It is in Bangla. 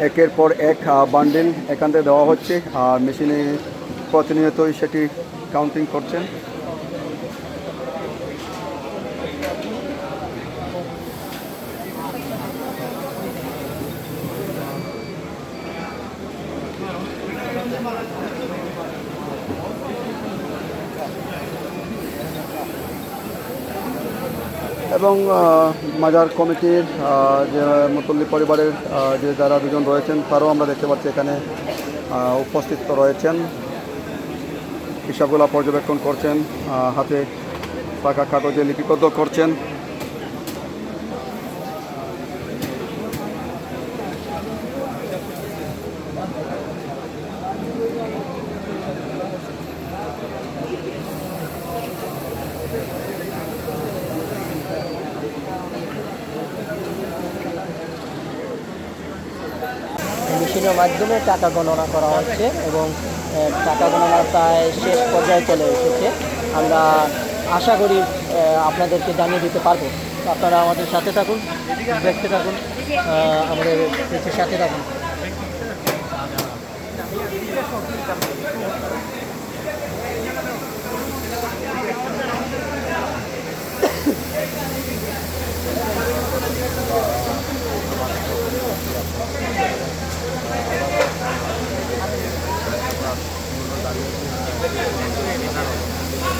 একের পর এক বান্ডিল এখান থেকে দেওয়া হচ্ছে আর মেশিনে প্রতিনিয়তই সেটি কাউন্টিং করছেন। এবং মাজার কমিটির যে মুতল্লি পরিবারের যে যারা দুজন রয়েছেন তারাও আমরা দেখতে পাচ্ছি এখানে উপস্থিত রয়েছেন, হিসাবগুলো পর্যবেক্ষণ করছেন, হাতে পাকা কাগজে লিপিবদ্ধ করছেন। মেশিনের মাধ্যমে টাকা গণনা করা হচ্ছে এবং টাকা গণনা প্রায় শেষ পর্যায়ে চলে এসেছে। আমরা আশা করি আপনাদেরকে জানিয়ে দিতে পারবো। আপনারা আমাদের সাথে থাকুন, দেখতে থাকুন, আমাদের সাথে থাকুন।